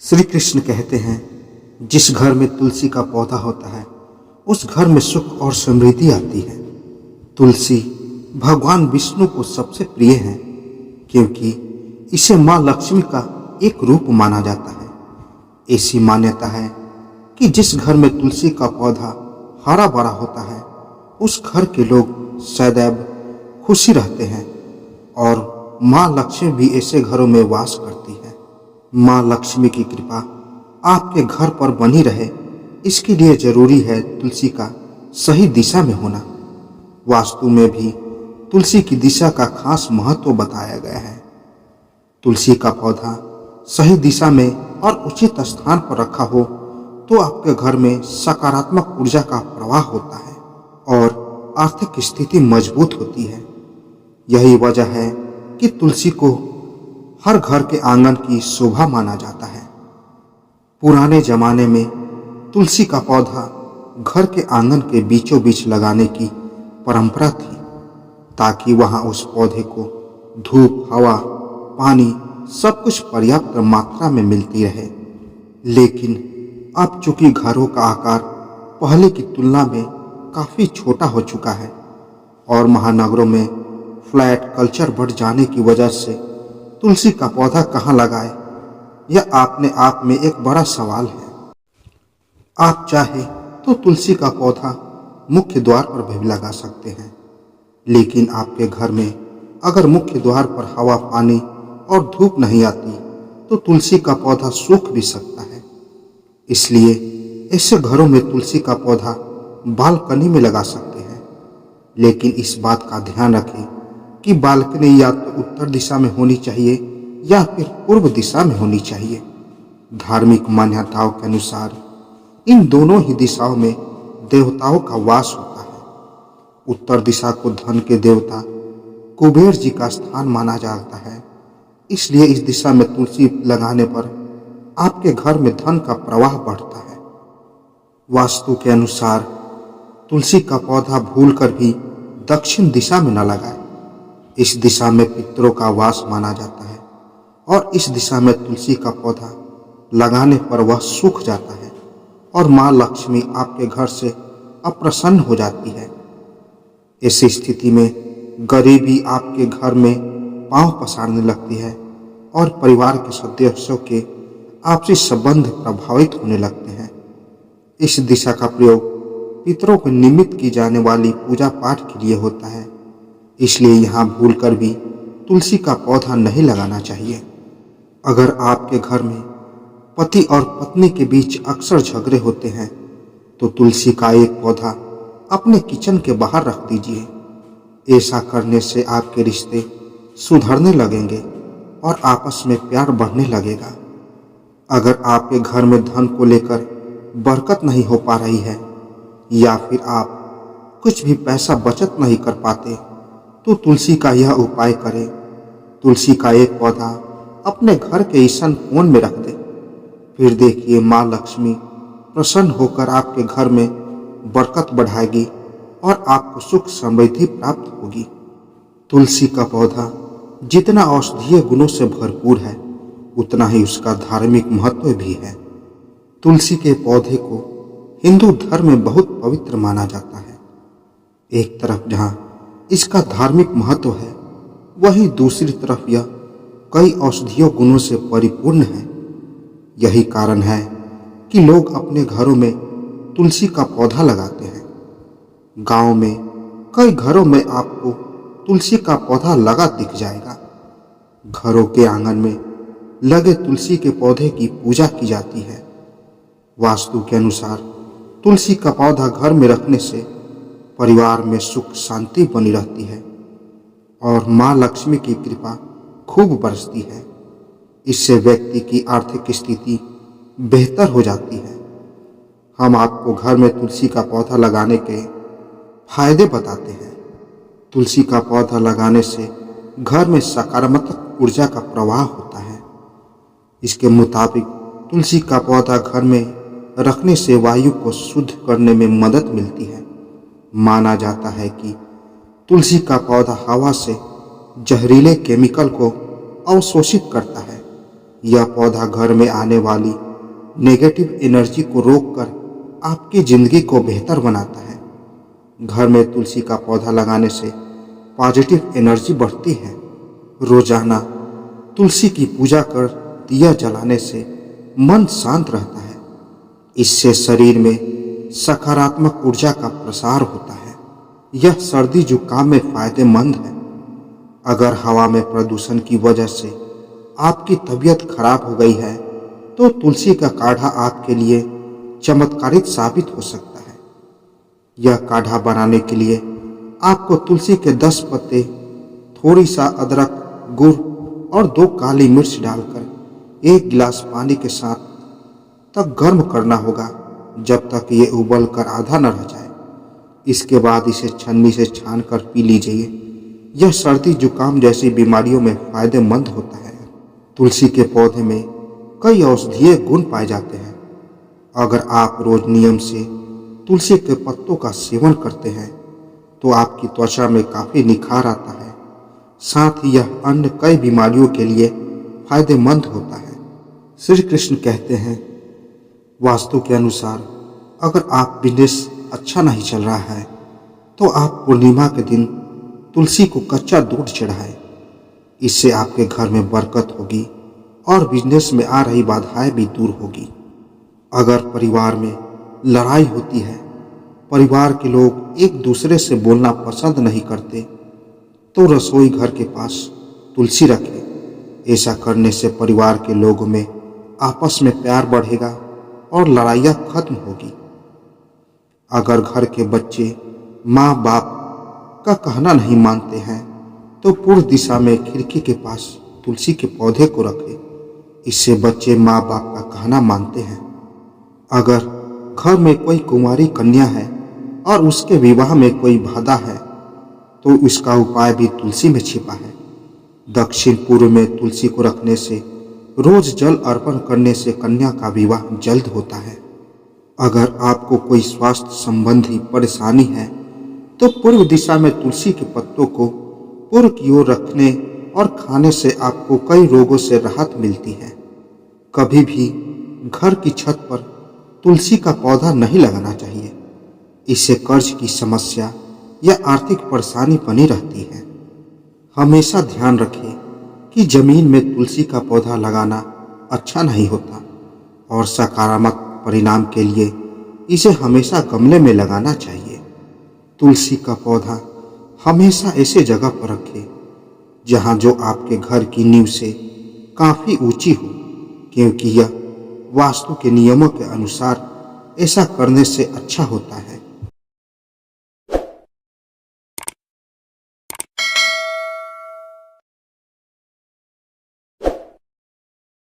श्री कृष्ण कहते हैं, जिस घर में तुलसी का पौधा होता है उस घर में सुख और समृद्धि आती है। तुलसी भगवान विष्णु को सबसे प्रिय है क्योंकि इसे माँ लक्ष्मी का एक रूप माना जाता है। ऐसी मान्यता है कि जिस घर में तुलसी का पौधा हरा भरा होता है उस घर के लोग सदैव खुशी रहते हैं और माँ लक्ष्मी भी ऐसे घरों में वास करती है। माँ लक्ष्मी की कृपा आपके घर पर बनी रहे, इसके लिए जरूरी है तुलसी का सही दिशा में होना। वास्तु में भी तुलसी की दिशा का खास महत्व बताया गया है। तुलसी का पौधा सही दिशा में और उचित स्थान पर रखा हो तो आपके घर में सकारात्मक ऊर्जा का प्रवाह होता है और आर्थिक स्थिति मजबूत होती है। यही वजह है कि तुलसी को हर घर के आंगन की शोभा माना जाता है। पुराने जमाने में तुलसी का पौधा घर के आंगन के बीचों बीच लगाने की परंपरा थी ताकि वहां उस पौधे को धूप, हवा, पानी सब कुछ पर्याप्त मात्रा में मिलती रहे। लेकिन अब चूंकि घरों का आकार पहले की तुलना में काफी छोटा हो चुका है और महानगरों में फ्लैट कल्चर बढ़ जाने की वजह से तुलसी का पौधा कहाँ लगाए, यह अपने आप में एक बड़ा सवाल है। आप चाहे तो तुलसी का पौधा मुख्य द्वार पर भी लगा सकते हैं, लेकिन आपके घर में अगर मुख्य द्वार पर हवा, पानी और धूप नहीं आती तो तुलसी का पौधा सूख भी सकता है। इसलिए ऐसे घरों में तुलसी का पौधा बालकनी में लगा सकते हैं, लेकिन इस बात का ध्यान रखें कि बालकनी या तो उत्तर दिशा में होनी चाहिए या फिर पूर्व दिशा में होनी चाहिए। धार्मिक मान्यताओं के अनुसार इन दोनों ही दिशाओं में देवताओं का वास होता है। उत्तर दिशा को धन के देवता कुबेर जी का स्थान माना जाता है, इसलिए इस दिशा में तुलसी लगाने पर आपके घर में धन का प्रवाह बढ़ता है। वास्तु के अनुसार तुलसी का पौधा भूलकर भी दक्षिण दिशा में न लगाए। इस दिशा में पितरों का वास माना जाता है और इस दिशा में तुलसी का पौधा लगाने पर वह सूख जाता है और माँ लक्ष्मी आपके घर से अप्रसन्न हो जाती है। ऐसी स्थिति में गरीबी आपके घर में पांव पसारने लगती है और परिवार के सदस्यों के आपसी संबंध प्रभावित होने लगते हैं। इस दिशा का प्रयोग पितरों को निमित्त की जाने वाली पूजा पाठ के लिए होता है, इसलिए यहाँ भूलकर भी तुलसी का पौधा नहीं लगाना चाहिए। अगर आपके घर में पति और पत्नी के बीच अक्सर झगड़े होते हैं तो तुलसी का एक पौधा अपने किचन के बाहर रख दीजिए। ऐसा करने से आपके रिश्ते सुधरने लगेंगे और आपस में प्यार बढ़ने लगेगा। अगर आपके घर में धन को लेकर बरकत नहीं हो पा रही है या फिर आप कुछ भी पैसा बचत नहीं कर पाते तो तुलसी का यह उपाय करें। तुलसी का एक पौधा अपने घर के ईशान कोण में रख दें, फिर देखिए माँ लक्ष्मी प्रसन्न होकर आपके घर में बरकत बढ़ाएगी और आपको सुख समृद्धि प्राप्त होगी। तुलसी का पौधा जितना औषधीय गुणों से भरपूर है उतना ही उसका धार्मिक महत्व भी है। तुलसी के पौधे को हिंदू धर्म में बहुत पवित्र माना जाता है। एक तरफ जहाँ इसका धार्मिक महत्व है, वहीं दूसरी तरफ यह कई औषधीय गुणों से परिपूर्ण है। यही कारण है कि लोग अपने घरों में तुलसी का पौधा लगाते हैं। गांव में कई घरों में आपको तुलसी का पौधा लगा दिख जाएगा। घरों के आंगन में लगे तुलसी के पौधे की पूजा की जाती है। वास्तु के अनुसार तुलसी का पौधा घर में रखने से परिवार में सुख शांति बनी रहती है और माँ लक्ष्मी की कृपा खूब बरसती है। इससे व्यक्ति की आर्थिक स्थिति बेहतर हो जाती है। हम आपको घर में तुलसी का पौधा लगाने के फायदे बताते हैं। तुलसी का पौधा लगाने से घर में सकारात्मक ऊर्जा का प्रवाह होता है। इसके मुताबिक तुलसी का पौधा घर में रखने से वायु को शुद्ध करने में मदद मिलती है। माना जाता है कि तुलसी का पौधा हवा से जहरीले केमिकल को अवशोषित करता है। यह पौधा घर में आने वाली नेगेटिव एनर्जी को रोककर आपकी जिंदगी को बेहतर बनाता है। घर में तुलसी का पौधा लगाने से पॉजिटिव एनर्जी बढ़ती है। रोजाना तुलसी की पूजा कर दिया जलाने से मन शांत रहता है। इससे शरीर में सकारात्मक ऊर्जा का प्रसार होता है। यह सर्दी जुकाम में फायदेमंद है। अगर हवा में प्रदूषण की वजह से आपकी तबीयत खराब हो गई है तो तुलसी का काढ़ा आपके लिए चमत्कारिक साबित हो सकता है। यह काढ़ा बनाने के लिए आपको तुलसी के 10 पत्ते, थोड़ी सा अदरक, गुड़ और 2 काली मिर्च डालकर 1 गिलास पानी के साथ तक गर्म करना होगा जब तक ये उबल कर आधा न रह जाए। इसके बाद इसे छन्नी से छान कर पी लीजिए। यह सर्दी जुकाम जैसी बीमारियों में फायदेमंद होता है। तुलसी के पौधे में कई औषधीय गुण पाए जाते हैं। अगर आप रोज नियम से तुलसी के पत्तों का सेवन करते हैं तो आपकी त्वचा में काफी निखार आता है। साथ ही यह अन्य कई बीमारियों के लिए फायदेमंद होता है। श्री कृष्ण कहते हैं, वास्तु के अनुसार अगर आप बिजनेस अच्छा नहीं चल रहा है तो आप पूर्णिमा के दिन तुलसी को कच्चा दूध चढ़ाएं। इससे आपके घर में बरकत होगी और बिजनेस में आ रही बाधाएं भी दूर होगी। अगर परिवार में लड़ाई होती है, परिवार के लोग एक दूसरे से बोलना पसंद नहीं करते, तो रसोई घर के पास तुलसी रखें। ऐसा करने से परिवार के लोगों में आपस में प्यार बढ़ेगा और लड़ाइयाँ खत्म होगी। अगर घर के बच्चे माँ बाप का कहना नहीं मानते हैं तो पूर्व दिशा में खिड़की के पास तुलसी के पौधे को रखें। इससे बच्चे माँ बाप का कहना मानते हैं। अगर घर में कोई कुंवारी कन्या है और उसके विवाह में कोई बाधा है तो इसका उपाय भी तुलसी में छिपा है। दक्षिण पूर्व में तुलसी को रखने से, रोज जल अर्पण करने से कन्या का विवाह जल्द होता है। अगर आपको कोई स्वास्थ्य संबंधी परेशानी है तो पूर्व दिशा में तुलसी के पत्तों को पूर्व की ओर रखने और खाने से आपको कई रोगों से राहत मिलती है। कभी भी घर की छत पर तुलसी का पौधा नहीं लगाना चाहिए। इससे कर्ज की समस्या या आर्थिक परेशानी बनी रहती है। हमेशा ध्यान रखें कि जमीन में तुलसी का पौधा लगाना अच्छा नहीं होता और सकारात्मक परिणाम के लिए इसे हमेशा गमले में लगाना चाहिए। तुलसी का पौधा हमेशा ऐसे जगह पर रखें जहां जो आपके घर की नींव से काफी ऊंची हो, क्योंकि यह वास्तु के नियमों के अनुसार ऐसा करने से अच्छा होता है।